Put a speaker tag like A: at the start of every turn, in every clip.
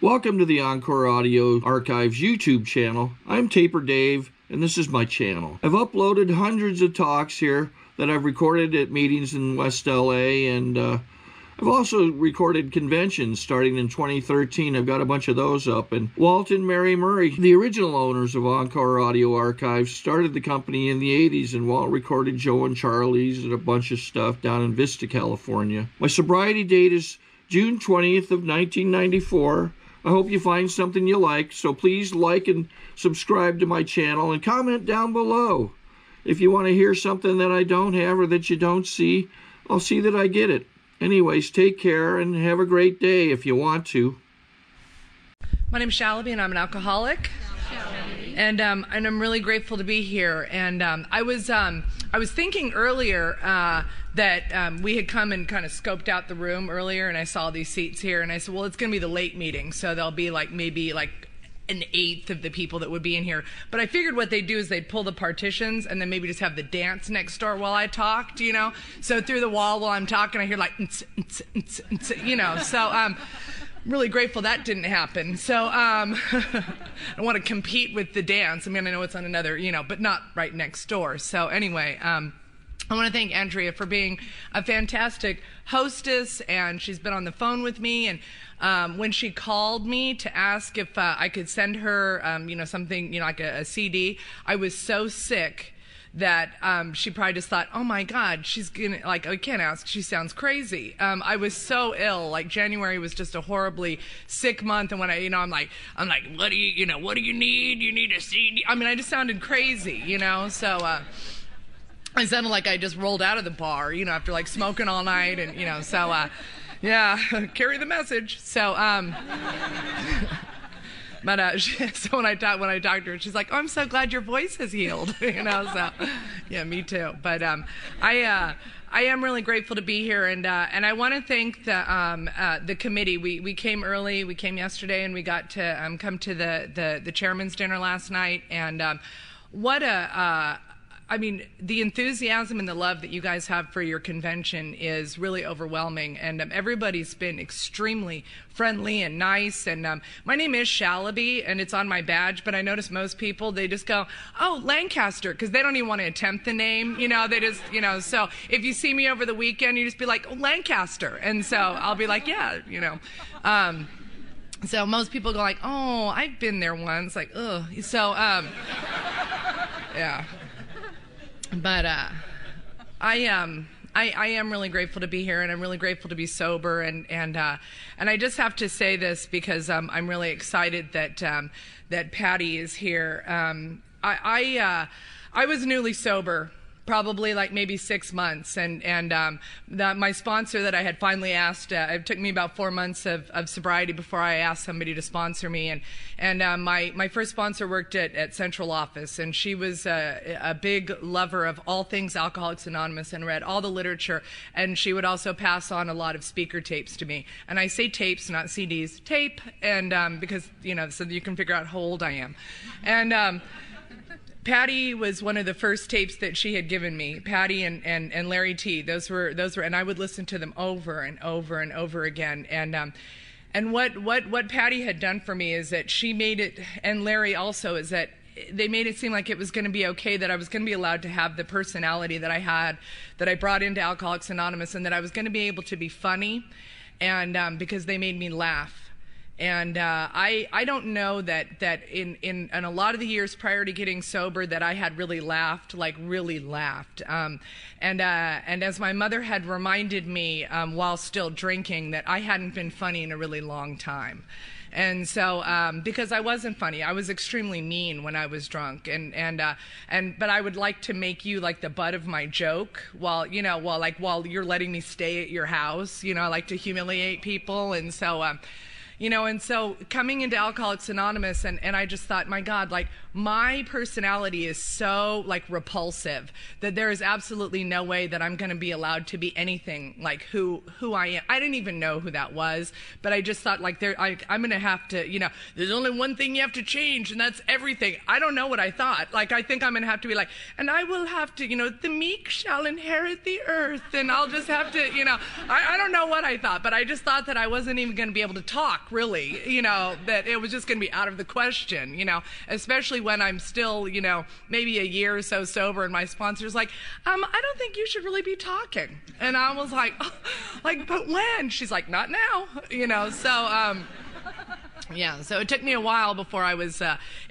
A: Welcome to the Encore Audio Archives YouTube channel. I'm Taper Dave, and this is my channel. I've uploaded hundreds of talks here that I've recorded at meetings in West LA, and I've also recorded conventions starting in 2013. I've got a bunch of those up. And Walt and Mary Murray, the original owners of Encore Audio Archives, started the company in the 80s, and Walt recorded Joe and Charlie's and a bunch of stuff down in Vista, California. My sobriety date is June 20th of 1994. I hope you find something you like, so please like and subscribe to my channel and comment down below. If you want to hear something that I don't have or that you don't see, I'll see that I get it. Anyways, take care and have a great day if you want to.
B: My name's Shalaby, and I'm an alcoholic. And I'm really grateful to be here. And I was thinking earlier that we had come and kind of scoped out the room earlier, and I saw these seats here, and I said, well, it's going to be the late meeting, so there'll be like maybe like an eighth of the people that would be in here. But I figured what they'd do is they'd pull the partitions and then maybe just have the dance next door while I talked, you know? So through the wall while I'm talking, I hear like, you know, so really grateful that didn't happen. So I don't want to compete with the dance. I mean, I know it's on another, you know, but not right next door. So anyway, I want to thank Andrea for being a fantastic hostess, and she's been on the phone with me, and when she called me to ask if I could send her, you know, something, you know, like a CD, I was so sick that she probably just thought, oh my God, she's gonna, like, I can't ask, she sounds crazy. I was so ill, like January was just a horribly sick month, and when I, you know, I'm like, what do you need? You need a CD? I mean, I just sounded crazy, you know, so I sounded like I just rolled out of the bar, you know, after like smoking all night, and, you know, so, yeah, carry the message. So, but so when I talked to her, she's like, "Oh, I'm so glad your voice has healed," you know. So, yeah, me too. But I am really grateful to be here, and I want to thank the committee. We came early. We came yesterday, and we got to come to the chairman's dinner last night, and what a I mean, the enthusiasm and the love that you guys have for your convention is really overwhelming, and everybody's been extremely friendly and nice. And my name is Shalaby, and it's on my badge, but I notice most people, they just go, oh, Lancaster, because they don't even want to attempt the name, you know, they just, you know, so if you see me over the weekend, you just be like, oh, Lancaster, and so I'll be like, yeah, you know. So most people go like, oh, I've been there once, like, ugh. So, yeah. But I am really grateful to be here, and I'm really grateful to be sober, and I just have to say this because I'm really excited that Patty is here. I was newly sober, probably like maybe 6 months, and my sponsor that I had finally asked, it took me about 4 months of sobriety before I asked somebody to sponsor me, and my first sponsor worked at Central Office, and she was a big lover of all things Alcoholics Anonymous and read all the literature, and she would also pass on a lot of speaker tapes to me, and I say tapes, not CDs, tape, and because, you know, so you can figure out how old I am, and Patty was one of the first tapes that she had given me. Patty and Larry T. Those were, and I would listen to them over and over and over again. And what Patty had done for me is that she made it, and Larry also, is that they made it seem like it was going to be okay, that I was going to be allowed to have the personality that I had, that I brought into Alcoholics Anonymous, and that I was going to be able to be funny, and because they made me laugh. And I don't know that in a lot of the years prior to getting sober that I had really laughed, like really laughed. And as my mother had reminded me while still drinking, that I hadn't been funny in a really long time. And so, because I wasn't funny, I was extremely mean when I was drunk, but I would like to make you like the butt of my joke while you're letting me stay at your house. You know, I like to humiliate people, and so. You know, and so coming into Alcoholics Anonymous, and I just thought, my God, like, my personality is so, like, repulsive that there is absolutely no way that I'm going to be allowed to be anything like who I am. I didn't even know who that was, but I just thought, like, I'm going to have to, you know, there's only one thing you have to change, and that's everything. I don't know what I thought. Like, I think I'm going to have to be like, and I will have to, you know, the meek shall inherit the earth, and I'll just have to, you know, I don't know what I thought, but I just thought that I wasn't even going to be able to talk really, you know, that it was just going to be out of the question, you know, especially when I'm still, you know, maybe a year or so sober, and my sponsor's like, I don't think you should really be talking. And I was like, oh, like, but when? She's like, not now, you know, so, yeah, so it took me a while before I was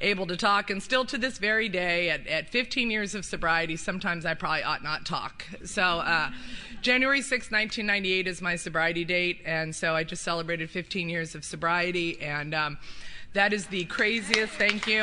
B: able to talk, and still to this very day, at 15 years of sobriety, sometimes I probably ought not talk. So January 6, 1998 is my sobriety date, and so I just celebrated 15 years of sobriety, and that is the craziest, thank you.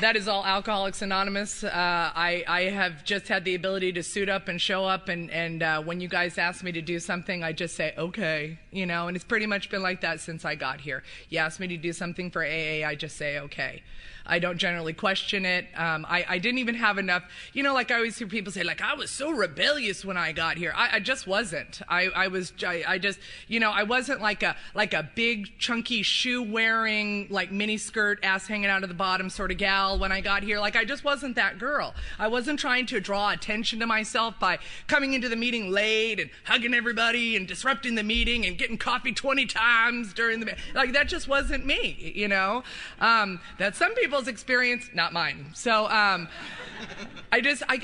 B: That is all Alcoholics Anonymous. I have just had the ability to suit up and show up, and when you guys ask me to do something, I just say, okay, you know, and it's pretty much been like that since I got here. You ask me to do something for AA, I just say, okay. I don't generally question it. I didn't even have enough, you know, like I always hear people say, like, I was so rebellious when I got here. I just wasn't. I just, you know, I wasn't like a big chunky shoe wearing, like mini skirt, ass hanging out of the bottom sort of gal when I got here. Like, I just wasn't that girl. I wasn't trying to draw attention to myself by coming into the meeting late and hugging everybody and disrupting the meeting and getting coffee 20 times during the, like, that just wasn't me, you know? That some people's experience, not mine. So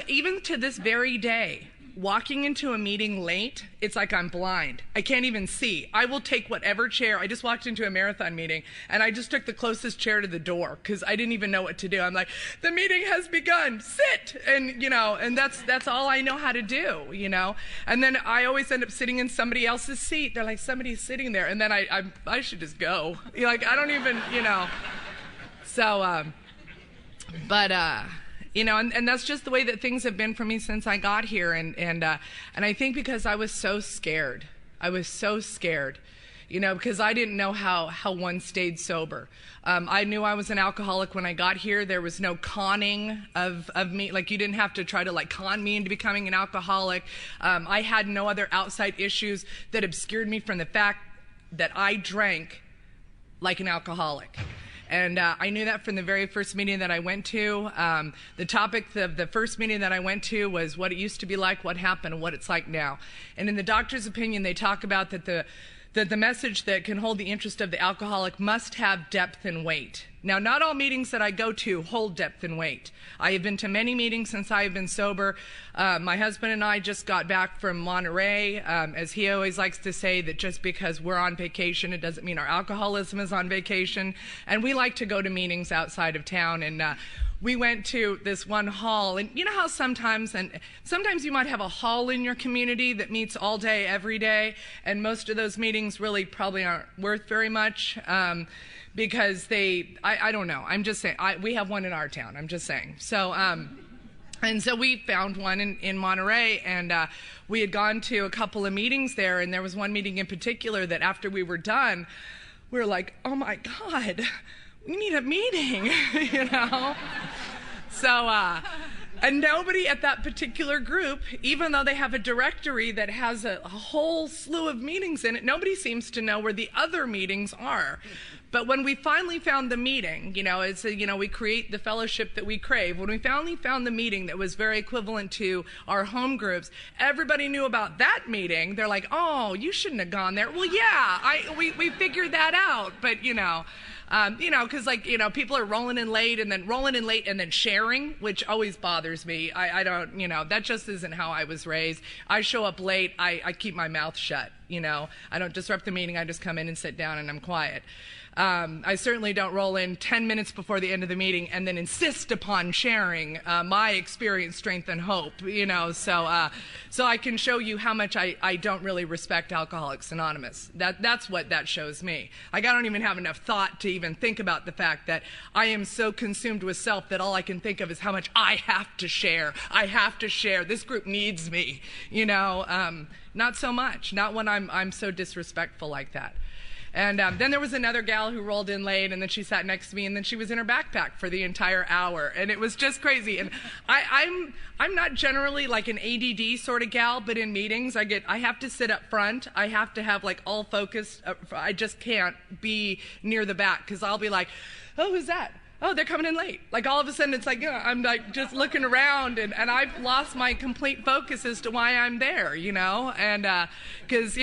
B: even to this very day, walking into a meeting late, it's like I'm blind. I can't even see. I will take whatever chair. I just walked into a marathon meeting, and I just took the closest chair to the door because I didn't even know what to do. I'm like, the meeting has begun. Sit! And, you know, and that's all I know how to do, you know? And then I always end up sitting in somebody else's seat. They're like, somebody's sitting there. And then I should just go. You're like, I don't even, you know. So, you know, and that's just the way that things have been for me since I got here, and I think because I was so scared. I was so scared, you know, because I didn't know how one stayed sober. I knew I was an alcoholic when I got here. There was no conning of me. Like, you didn't have to try to, like, con me into becoming an alcoholic. I had no other outside issues that obscured me from the fact that I drank like an alcoholic. And I knew that from the very first meeting that I went to. The topic of the first meeting that I went to was what it used to be like, what happened, and what it's like now. And in the doctor's opinion, they talk about that the message that can hold the interest of the alcoholic must have depth and weight. Now, not all meetings that I go to hold depth and weight. I have been to many meetings since I have been sober. My husband and I just got back from Monterey. As he always likes to say, that just because we're on vacation, it doesn't mean our alcoholism is on vacation. And we like to go to meetings outside of town. And we went to this one hall, and you know how sometimes you might have a hall in your community that meets all day, every day, and most of those meetings really probably aren't worth very much. Because I don't know. I'm just saying, we have one in our town. I'm just saying. So, and so we found one in Monterey, and we had gone to a couple of meetings there, and there was one meeting in particular that after we were done, we were like, oh my God, we need a meeting, you know? So, and nobody at that particular group, even though they have a directory that has a whole slew of meetings in it, nobody seems to know where the other meetings are. But when we finally found the meeting, you know, it's you know, we create the fellowship that we crave. When we finally found the meeting that was very equivalent to our home groups, everybody knew about that meeting. They're like, oh, you shouldn't have gone there. Well, yeah, we figured that out. But, you know, because, like, you know, people are rolling in late and then sharing, which always bothers me. I don't, you know, that just isn't how I was raised. I show up late. I keep my mouth shut, you know. I don't disrupt the meeting. I just come in and sit down and I'm quiet. I certainly don't roll in 10 minutes before the end of the meeting and then insist upon sharing my experience, strength, and hope, you know, so I can show you how much I don't really respect Alcoholics Anonymous. That's what that shows me. Like, I don't even have enough thought to even think about the fact that I am so consumed with self that all I can think of is how much I have to share. I have to share. This group needs me, you know. Not so much. Not when I'm so disrespectful like that. And then there was another gal who rolled in late, and then she sat next to me, and then she was in her backpack for the entire hour, and it was just crazy. And I'm not generally like an ADD sort of gal, but in meetings I have to sit up front. I have to have like all focus. I just can't be near the back because I'll be like, oh, who's that? Oh, they're coming in late. Like, all of a sudden, it's like, you know, I'm like just looking around, and I've lost my complete focus as to why I'm there, you know, and because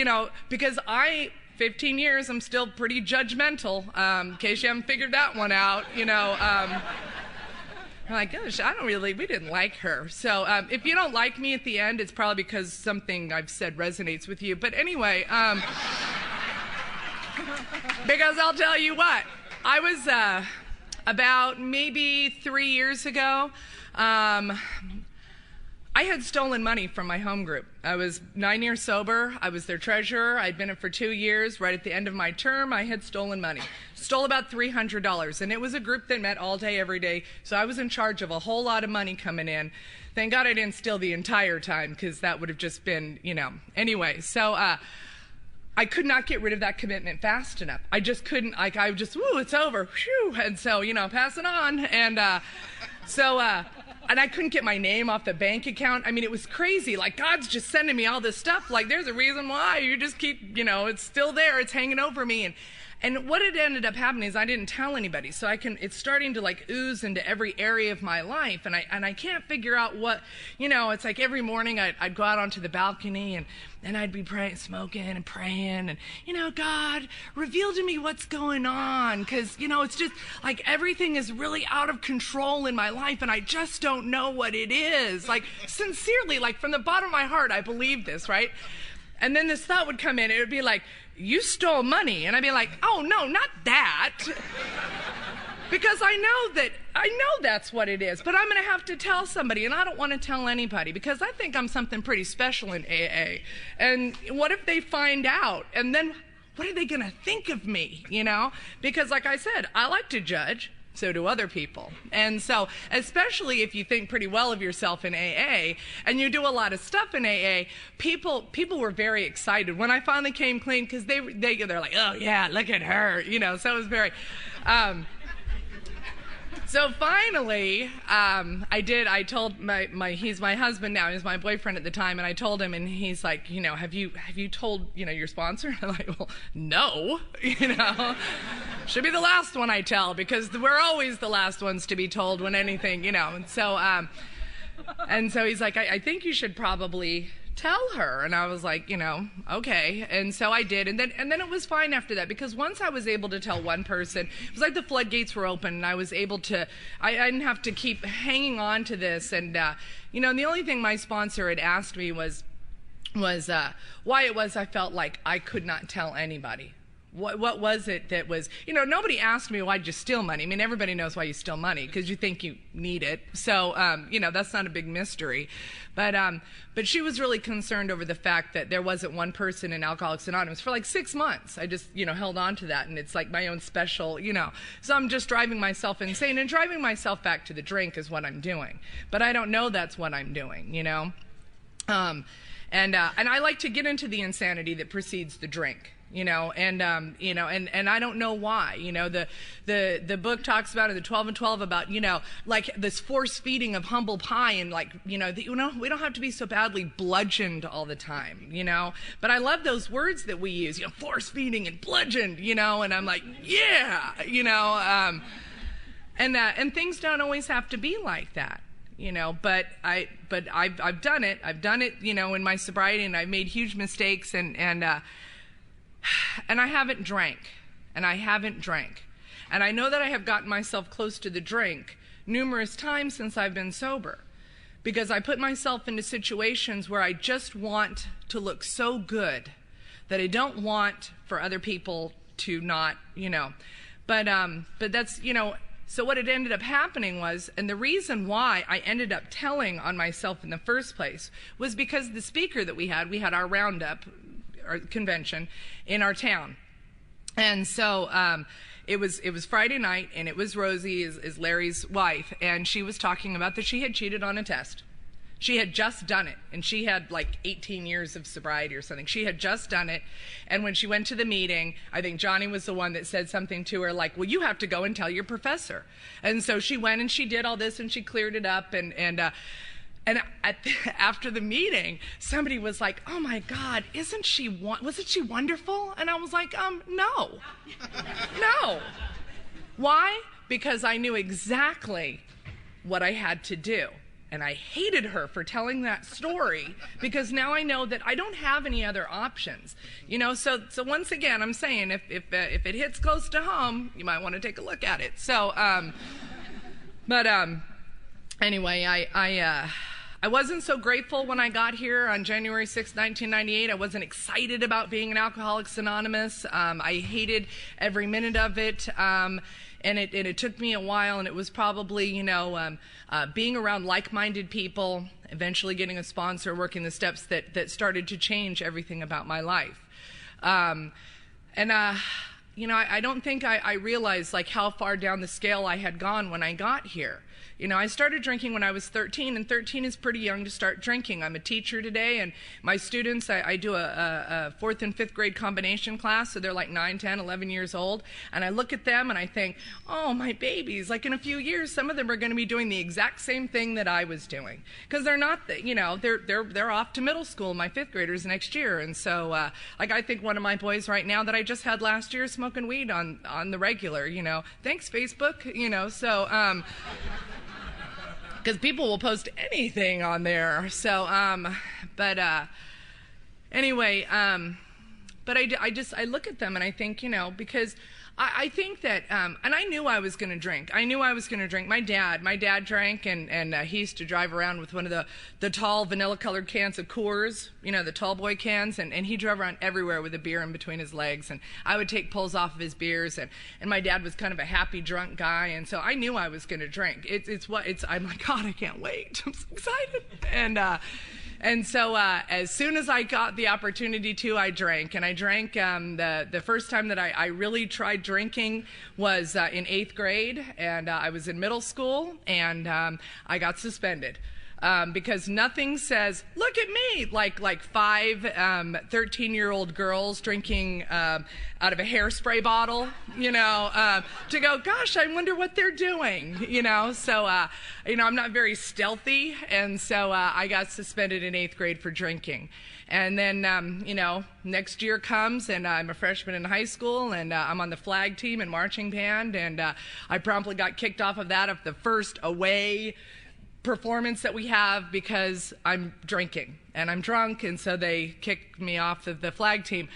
B: 15 years, I'm still pretty judgmental, in case you haven't figured that one out, you know. I'm like, gosh, we didn't like her. So if you don't like me at the end, it's probably because something I've said resonates with you. But anyway, because I'll tell you what, I was about maybe 3 years ago, I had stolen money from my home group. I was 9 years sober. I was their treasurer. I'd been it for 2 years. Right at the end of my term, I had stolen money. Stole about $300. And it was a group that met all day, every day. So I was in charge of a whole lot of money coming in. Thank God I didn't steal the entire time, because that would have just been, you know. Anyway, so I could not get rid of that commitment fast enough. I just couldn't, like, I just, woo, it's over. Whew. And so, you know, pass it on. And and I couldn't get my name off the bank account. I mean, it was crazy. Like, God's just sending me all this stuff. Like, there's a reason why. You just keep, you know, it's still there. It's hanging over me. And what it ended up happening is I didn't tell anybody. So it's starting to like ooze into every area of my life. And I can't figure out what, you know, it's like every morning I'd go out onto the balcony and I'd be praying, smoking and praying, and, you know, God, reveal to me what's going on, because, you know, it's just like everything is really out of control in my life, and I just don't know what it is. Like, sincerely, like from the bottom of my heart, I believe this, right? And then this thought would come in. It would be like, you stole money. And I'd be like, oh, no, not that. Because I know that's what it is, but I'm going to have to tell somebody, and I don't want to tell anybody, because I think I'm something pretty special in AA. And what if they find out? And then what are they going to think of me, you know? Because like I said, I like to judge. So do other people. And so, especially if you think pretty well of yourself in AA, and you do a lot of stuff in AA, people were very excited when I finally came clean, because they're like, oh yeah, look at her, you know. So it was very. So finally, I told he's my husband now, he's my boyfriend at the time, and I told him, and he's like, you know, have you told, you know, your sponsor? I'm like, well, no, you know, should be the last one I tell, because we're always the last ones to be told when anything, you know. And so he's like, I think you should probably tell her. And I was like, you know, okay. And so I did. And then it was fine after that, because once I was able to tell one person, it was like the floodgates were open, and I was able to, I didn't have to keep hanging on to this. And, you know, and the only thing my sponsor had asked me was why it was I felt like I could not tell anybody. What was it that was, you know, nobody asked me why'd you steal money. I mean, everybody knows why you steal money, because you think you need it. So, you know, that's not a big mystery. But she was really concerned over the fact that there wasn't one person in Alcoholics Anonymous for like 6 months. I just, you know, held on to that, and it's like my own special, you know. So I'm just driving myself insane, and driving myself back to the drink is what I'm doing. But I don't know that's what I'm doing, you know. And I like to get into the insanity that precedes the drink. You know, and you know, and I don't know why. You know, the book talks about in the 12 and 12 about, you know, like this force feeding of humble pie, and like, you know, we don't have to be so badly bludgeoned all the time, you know. But I love those words that we use, you know, force feeding and bludgeoned, you know. And I'm like, yeah, you know, and things don't always have to be like that. You know, but I've done it. I've done it, you know, in my sobriety, and I've made huge mistakes, and I haven't drank, and I know that I have gotten myself close to the drink numerous times since I've been sober, because I put myself into situations where I just want to look so good that I don't want for other people to not, you know, but that's, you know. So what had ended up happening was, and the reason why I ended up telling on myself in the first place, was because the speaker that we had our roundup, our convention in our town. And so it was Friday night, and it was Rosie, is Larry's wife, and she was talking about that she had cheated on a test. She had just done it, and she had like 18 years of sobriety or something. She had just done it, and when she went to the meeting, I think Johnny was the one that said something to her like, well, you have to go and tell your professor. And so she went and she did all this, and she cleared it up, and after the meeting, somebody was like, oh my God, wasn't she wonderful? And I was like, no. No. Why? Because I knew exactly what I had to do. And I hated her for telling that story, because now I know that I don't have any other options. You know, so once again, I'm saying if it hits close to home, you might want to take a look at it. So, anyway, I wasn't so grateful when I got here on January 6, 1998. I wasn't excited about being an Alcoholics Anonymous. I hated every minute of it. And it took me a while, and it was probably, you know, being around like-minded people, eventually getting a sponsor, working the steps that started to change everything about my life. You know, I don't think I realized, like, how far down the scale I had gone when I got here. You know, I started drinking when I was 13, and 13 is pretty young to start drinking. I'm a teacher today, and my students, I do a 4th and 5th grade combination class, so they're like 9, 10, 11 years old, and I look at them and I think, oh, my babies, like in a few years, some of them are going to be doing the exact same thing that I was doing, because they're not, you know, they're off to middle school, my 5th graders next year, and so, like, I think one of my boys right now that I just had last year smoking weed on the regular, you know, thanks Facebook, you know, so, because people will post anything on there. So, anyway, but I look at them and I think, you know, because I think that, and I knew I was going to drink. I knew I was going to drink. My dad drank, and he used to drive around with one of the tall vanilla-colored cans of Coors, you know, the tall boy cans, and he drove around everywhere with a beer in between his legs, and I would take pulls off of his beers, and my dad was kind of a happy drunk guy, and so I knew I was going to drink. I'm like, God, I can't wait. I'm so excited. And so as soon as I got the opportunity to, I drank. And I drank, the first time that I really tried drinking was in 8th grade. And I was in middle school, and I got suspended. Because nothing says, look at me, like 5 13-year-old girls drinking out of a hairspray bottle, you know, to go, gosh, I wonder what they're doing, you know. So, you know, I'm not very stealthy, and so I got suspended in 8th grade for drinking. And then, you know, next year comes, and I'm a freshman in high school, and I'm on the flag team and marching band, and I promptly got kicked off of that, of the first away performance that we have, because I'm drinking and I'm drunk, and so they kicked me off of the flag team.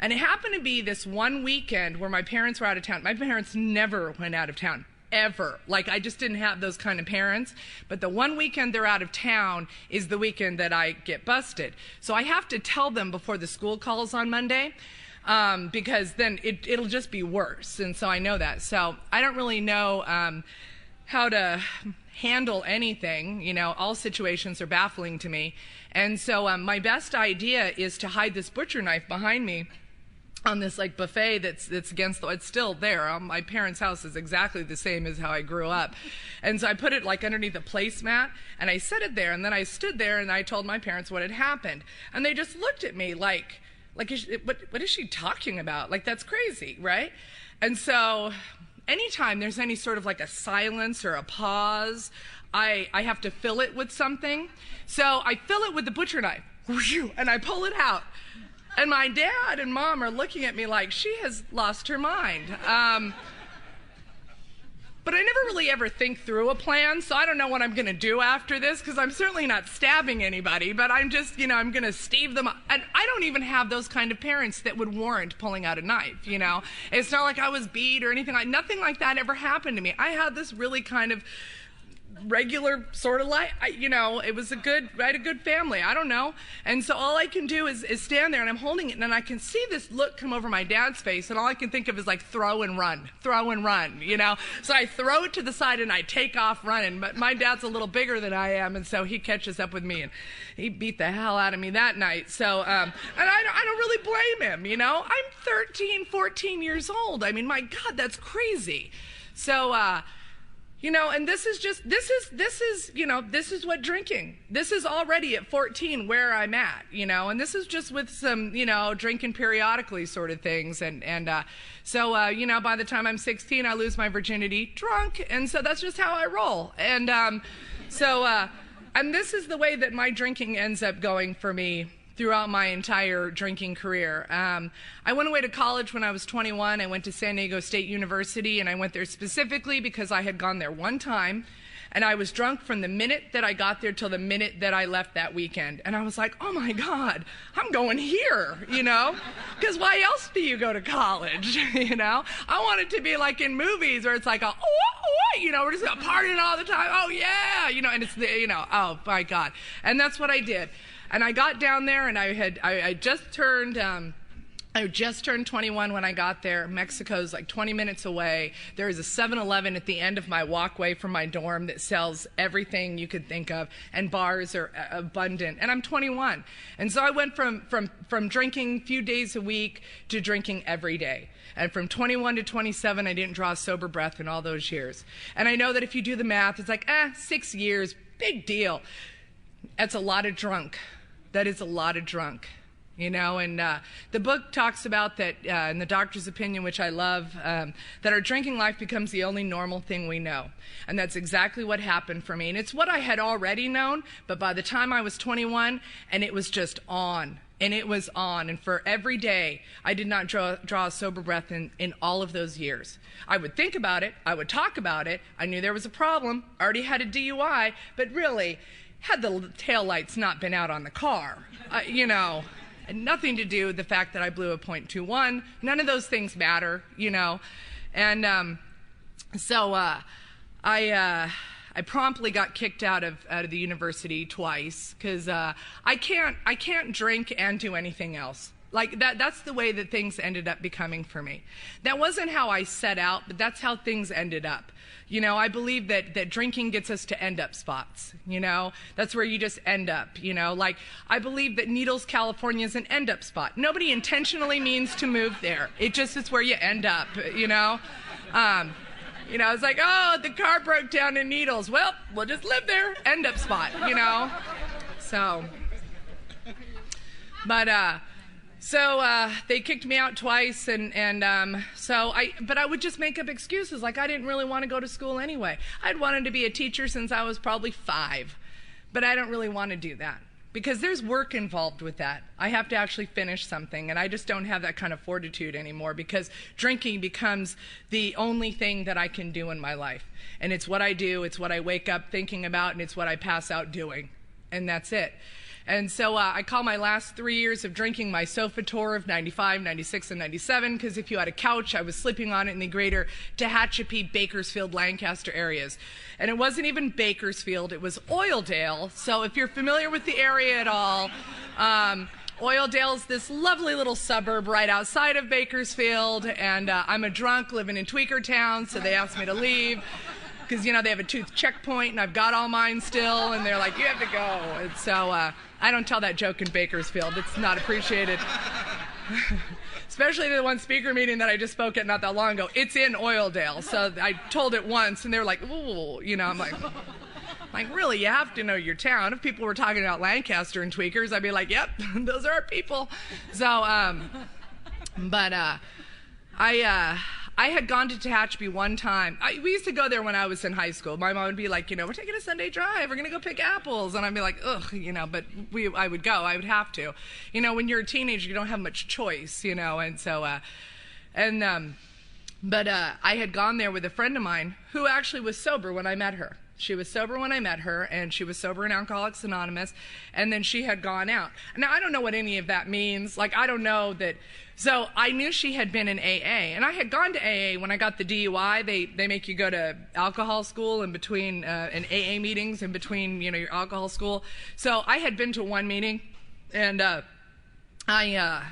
B: And it happened to be this one weekend where my parents were out of town. My parents never went out of town, ever. Like, I just didn't have those kind of parents. But the one weekend they're out of town is the weekend that I get busted. So I have to tell them before the school calls on Monday, because then it'll just be worse. And so I know that. So I don't really know how to handle anything, you know. All situations are baffling to me. And so my best idea is to hide this butcher knife behind me on this, like, buffet that's against the, it's still there. My parents' house is exactly the same as how I grew up. And so I put it, like, underneath a placemat, and I set it there, and then I stood there and I told my parents what had happened. And they just looked at me like what is she talking about? Like, that's crazy, right? And so anytime there's any sort of like a silence or a pause, I have to fill it with something. So I fill it with the butcher knife, and I pull it out. And my dad and mom are looking at me like she has lost her mind. But I never really ever think through a plan, so I don't know what I'm going to do after this, because I'm certainly not stabbing anybody, but I'm just, you know, I'm going to stave them up. And I don't even have those kind of parents that would warrant pulling out a knife, you know. It's not like I was beat or anything. Nothing like that ever happened to me. I had this really kind of regular sort of life, you know. It was I had a good family, I don't know. And so all I can do is stand there, and I'm holding it, and I can see this look come over my dad's face, and all I can think of is like throw and run, you know. So I throw it to the side and I take off running, but my dad's a little bigger than I am, and so he catches up with me, and he beat the hell out of me that night. So and I don't really blame him, you know. I'm 13, 14 years old. I mean, my God, that's crazy. So you know, and this is you know, this is what drinking, this is already at 14 where I'm at, you know, and this is just with some, you know, drinking periodically sort of things. And so, you know, by the time I'm 16, I lose my virginity drunk. And so that's just how I roll. And and this is the way that my drinking ends up going for me throughout my entire drinking career. I went away to college when I was 21. I went to San Diego State University, and I went there specifically because I had gone there one time, and I was drunk from the minute that I got there till the minute that I left that weekend. And I was like, oh my God, I'm going here, you know? Because why else do you go to college, you know? I want it to be like in movies where it's like, you know, we're just partying all the time. Oh yeah, you know, and it's the, you know, oh my God. And that's what I did. And I got down there, and I just turned 21 when I got there. Mexico's like 20 minutes away. There is a 7-Eleven at the end of my walkway from my dorm that sells everything you could think of, and bars are abundant. And I'm 21. And so I went from drinking a few days a week to drinking every day. And from 21 to 27, I didn't draw a sober breath in all those years. And I know that if you do the math, it's like, 6 years, big deal. That's a lot of drunk. That is a lot of drunk. You know, and the book talks about that, in the doctor's opinion, which I love, that our drinking life becomes the only normal thing we know. And that's exactly what happened for me. And it's what I had already known, but by the time I was 21, and it was just on. And it was on. And for every day, I did not draw a sober breath in all of those years. I would think about it. I would talk about it. I knew there was a problem. I already had a DUI. But really, had the taillights not been out on the car, you know, and nothing to do with the fact that I blew a .21. None of those things matter, you know. And so I promptly got kicked out of the university twice because I can't drink and do anything else. Like that's the way that things ended up becoming for me. That wasn't how I set out, but that's how things ended up. You know, I believe that drinking gets us to end up spots, you know. That's where you just end up, you know. Like, I believe that Needles, California is an end up spot. Nobody intentionally means to move there. It just is where you end up, you know. You know, it's like, oh, the car broke down in Needles. Well, we'll just live there. End up spot, you know. So, but they kicked me out twice, but I would just make up excuses, like I didn't really want to go to school anyway. I'd wanted to be a teacher since I was probably 5, but I don't really want to do that because there's work involved with that. I have to actually finish something, and I just don't have that kind of fortitude anymore because drinking becomes the only thing that I can do in my life. And it's what I do, it's what I wake up thinking about, and it's what I pass out doing, and that's it. And so I call my last 3 years of drinking my sofa tour of 95, 96, and 97, because if you had a couch, I was sleeping on it in the greater Tehachapi, Bakersfield, Lancaster areas. And it wasn't even Bakersfield, it was Oildale. So if you're familiar with the area at all, Oildale is this lovely little suburb right outside of Bakersfield, and I'm a drunk living in Tweaker Town, so they asked me to leave. Because, you know, they have a tooth checkpoint, and I've got all mine still, and they're like, you have to go. And so I don't tell that joke in Bakersfield. It's not appreciated. Especially the one speaker meeting that I just spoke at not that long ago. It's in Oildale. So I told it once, and they were like, ooh, you know, I'm like, really, you have to know your town. If people were talking about Lancaster and Tweakers, I'd be like, yep, those are our people. So, I had gone to Tehachapi one time. We used to go there when I was in high school. My mom would be like, you know, we're taking a Sunday drive. We're going to go pick apples. And I'd be like, ugh, you know, but I would go. I would have to. You know, when you're a teenager, you don't have much choice, you know. And so, but I had gone there with a friend of mine who actually was sober when I met her. She was sober when I met her, and she was sober in Alcoholics Anonymous, and then she had gone out. Now, I don't know what any of that means. Like, I don't know that. So I knew she had been in AA, and I had gone to AA when I got the DUI. They make you go to alcohol school in between, and AA meetings in between, you know, your alcohol school. So I had been to one meeting, and I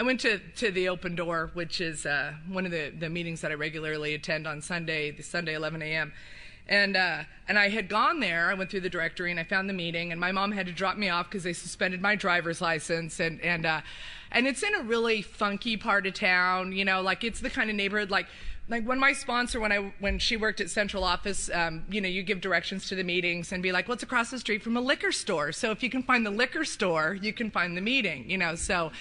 B: went to the Open Door, which is one of the meetings that I regularly attend on Sunday, the Sunday 11 a.m., And I had gone there. I went through the directory and I found the meeting, and my mom had to drop me off because they suspended my driver's license. And it's in a really funky part of town, you know, like it's the kind of neighborhood like when my sponsor, when she worked at central office, you know, you give directions to the meetings and be like, well, it's across the street from a liquor store. So if you can find the liquor store, you can find the meeting, you know. So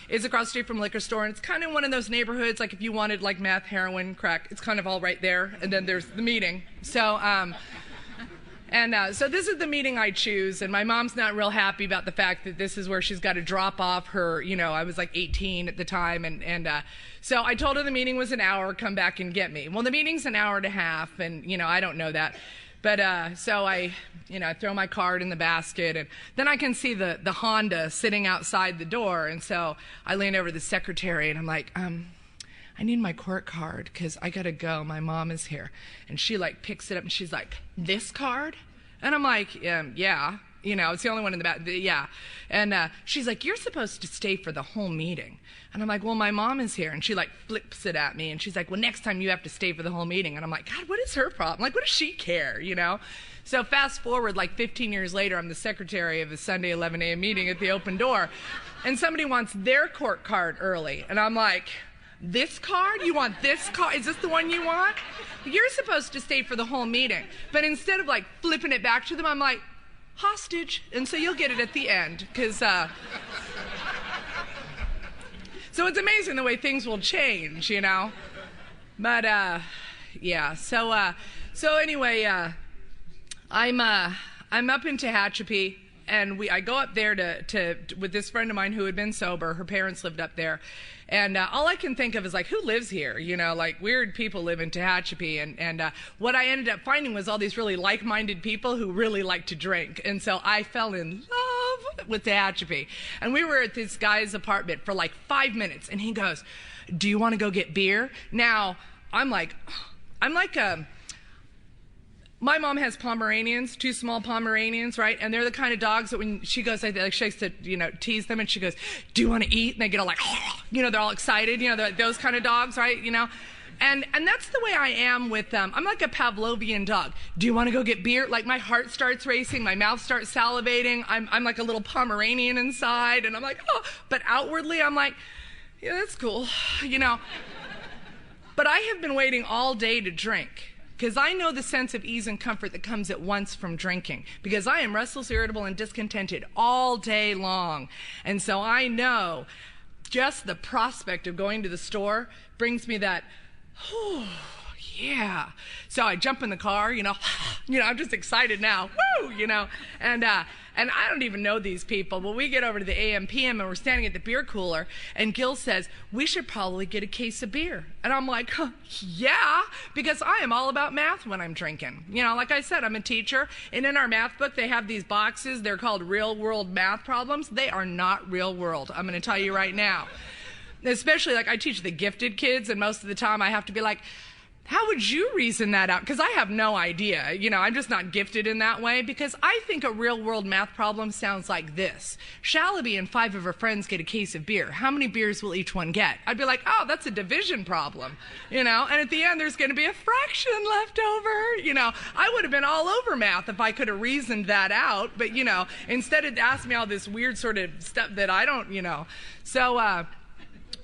B: it's across the street from a liquor store, and it's kind of one of those neighborhoods, like if you wanted like meth, heroin, crack, it's kind of all right there. And then there's the meeting. So, And so this is the meeting I choose, and my mom's not real happy about the fact that this is where she's got to drop off her, I was like 18 at the time, and so I told her the meeting was an hour, come back and get me. Well, the meeting's an hour and a half, and, I don't know that. But so I, throw my card in the basket, and then I can see the Honda sitting outside the door, and so I lean over to the secretary, and I'm like, I need my court card because I got to go. My mom is here. And she picks it up and she's like, this card? And I'm like, yeah. It's the only one in the back. Yeah. And she's like, you're supposed to stay for the whole meeting. And I'm like, well, my mom is here. And she flips it at me. And she's like, well, next time you have to stay for the whole meeting. And I'm like, God, what is her problem? What does she care, So fast forward 15 years later, I'm the secretary of a Sunday 11 a.m. meeting at the open door. And somebody wants their court card early. And I'm like, this card? You want this card? Is this the one you want? You're supposed to stay for the whole meeting. But instead of flipping it back to them, I'm like, hostage. And so you'll get it at the end. Because, so it's amazing the way things will change, But, yeah. So anyway, I'm up in Tehachapi. And I go up there to with this friend of mine who had been sober. Her parents lived up there. And all I can think of is who lives here? Weird people live in Tehachapi. And what I ended up finding was all these really like-minded people who really like to drink. And so I fell in love with Tehachapi. And we were at this guy's apartment for 5 minutes. And he goes, do you want to go get beer? Now, my mom has Pomeranians, 2 small Pomeranians, right? And they're the kind of dogs that when she goes, she likes to, tease them, and she goes, do you want to eat? And they get all they're all excited, they're those kind of dogs, right? And that's the way I am with them. I'm like a Pavlovian dog. Do you want to go get beer? My heart starts racing, my mouth starts salivating. I'm like a little Pomeranian inside, and I'm like, oh, but outwardly I'm like, yeah, that's cool, But I have been waiting all day to drink. Because I know the sense of ease and comfort that comes at once from drinking. Because I am restless, irritable, and discontented all day long. And so I know just the prospect of going to the store brings me that, oh, yeah. So I jump in the car, I'm just excited now, woo, and I don't even know these people, but we get over to the AM PM and we're standing at the beer cooler, and Gil says, we should probably get a case of beer. And I'm like, yeah, because I am all about math when I'm drinking. Like I said, I'm a teacher, and in our math book, they have these boxes. They're called real world math problems. They are not real world. I'm going to tell you right now. Especially I teach the gifted kids, and most of the time I have to be like, how would you reason that out? Because I have no idea. I'm just not gifted in that way, because I think a real-world math problem sounds like this. Shalaby and 5 of her friends get a case of beer. How many beers will each one get? I'd be like, oh, that's a division problem, and at the end there's going to be a fraction left over. I would have been all over math if I could have reasoned that out, but, instead it asked me all this weird sort of stuff that I don't,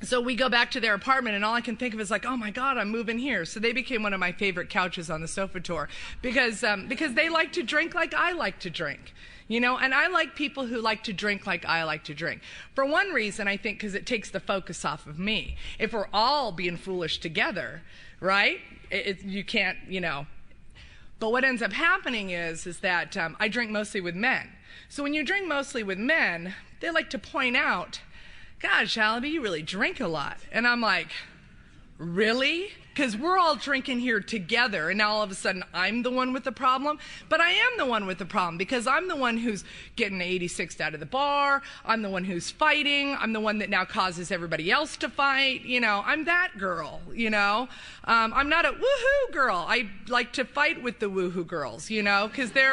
B: So we go back to their apartment, and all I can think of is oh my God, I'm moving here. So they became one of my favorite couches on the sofa tour because they like to drink like I like to drink, and I like people who like to drink like I like to drink. For one reason, I think, because it takes the focus off of me. If we're all being foolish together, right? You can't, But what ends up happening is that I drink mostly with men. So when you drink mostly with men, they like to point out, God, Shalaby, you really drink a lot. And I'm like, really? Because we're all drinking here together, and now all of a sudden I'm the one with the problem. But I am the one with the problem, because I'm the one who's getting 86th out of the bar. I'm the one who's fighting. I'm the one that now causes everybody else to fight. I'm that girl, I'm not a woohoo girl. I like to fight with the woohoo girls, because they're